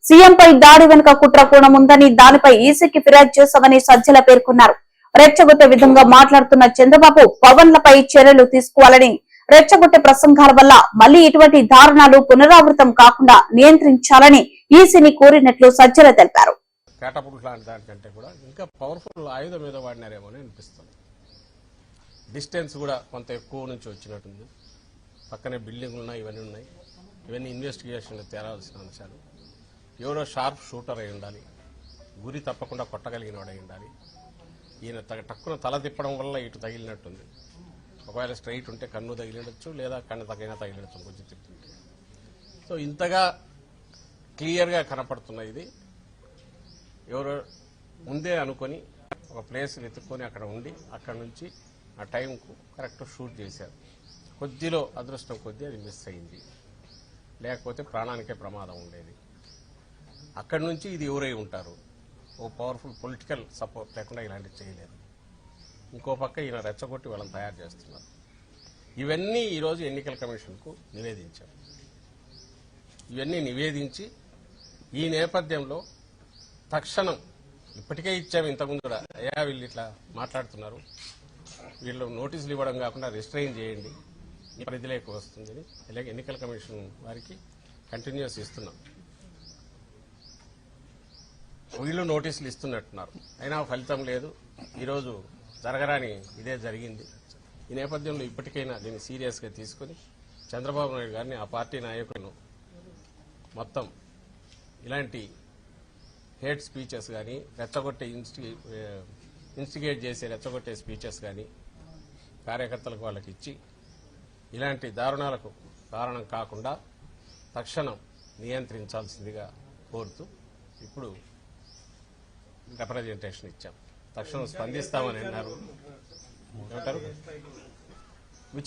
సీఎంపై దాడి వెనుక కుట్ర కూడా ఉందని దానిపై ఈసీకి ఫిర్యాదు చేశామని సజ్జల పేర్కొన్నారు. రెచ్చగొట్టే విధంగా మాట్లాడుతున్న చంద్రబాబు పవన్లపై చర్యలు తీసుకోవాలని, రెచ్చగొట్టే ప్రసంగాల వల్ల మళ్లీ ఇటువంటి దారుణాలు పునరావృతం కాకుండా నియంత్రించాలని ఈసీని కోరినట్లు సజ్జల తెలిపారు. కేటపుల్ లాంటి దానికంటే కూడా ఇంకా పవర్ఫుల్ ఆయుధం మీద వాడినారేమో అని అనిపిస్తుంది. డిస్టెన్స్ కూడా కొంత ఎక్కువ నుంచి వచ్చినట్టుంది. పక్కనే బిల్డింగ్లు ఉన్నాయి, ఇవన్నీ ఇన్వెస్టిగేషన్ తేరాల్సిన అంశాలు. ఎవరో షార్ప్ షూటర్ అయి ఉండాలి, గురి తప్పకుండా కొట్టగలిగిన వాడై ఉండాలి. ఈయన టక్కున తల తిప్పడం వల్ల ఇటు తగిలినట్టుంది. ఒకవేళ స్ట్రైట్ ఉంటే కన్ను తగిలినచ్చు, లేదా కన్ను తగిలినచ్చు కొంచెం తిప్పుతుంటే. సో ఇంతగా క్లియర్గా కనపడుతున్న ఇది ఎవరో ముందే అనుకొని ఒక ప్లేస్ వెతుక్కొని అక్కడ ఉండి అక్కడ నుంచి ఆ టైంకు కరెక్ట్ షూట్ చేశారు. కొద్దిలో అదృష్టం కొద్దీ అది మిస్ అయింది, లేకపోతే ప్రాణానికే ప్రమాదం ఉండేది. అక్కడి నుంచి ఇది ఎవరై ఉంటారు, ఓ పవర్ఫుల్ పొలిటికల్ సపోర్ట్ లేకుండా ఇలాంటివి చేయలేదు. ఇంకో పక్క ఈయన రెచ్చగొట్టి వాళ్ళని తయారు చేస్తున్నారు. ఇవన్నీ ఈరోజు ఎన్నికల కమిషన్కు నివేదించారు. ఇవన్నీ నివేదించి ఈ నేపథ్యంలో తక్షణం ఇప్పటికే ఇచ్చాము, ఇంతకుముందు కూడా అయ్యా వీళ్ళు ఇట్లా మాట్లాడుతున్నారు, వీళ్ళు నోటీసులు ఇవ్వడం కాకుండా రిస్ట్రైన్ చేయండి, ఈ పరిధిలోకి వస్తుందని అలాగే ఎన్నికల కమిషన్ వారికి కంటిన్యూస్ ఇస్తున్నాం. వీళ్ళు నోటీసులు ఇస్తున్నట్టున్నారు, అయినా ఫలితం లేదు. ఈరోజు జరగరాని ఇదే జరిగింది. ఈ నేపథ్యంలో ఇప్పటికైనా దీన్ని సీరియస్గా తీసుకుని చంద్రబాబు నాయుడు గారిని, ఆ పార్టీ నాయకులను మొత్తం ఇలాంటి హేట్ స్పీచెస్ కానీ, రెచ్చగొట్టే ఇన్స్టిగేట్ చేసే రెచ్చగొట్టే స్పీచెస్ కానీ కార్యకర్తలకు వాళ్ళకి ఇచ్చి ఇలాంటి దారుణాలకు కారణం కాకుండా తక్షణం నియంత్రించాల్సిందిగా కోరుతూ ఇప్పుడు రిప్రజెంటేషన్ ఇచ్చాం. తక్షణం స్పందిస్తామని అన్నారు.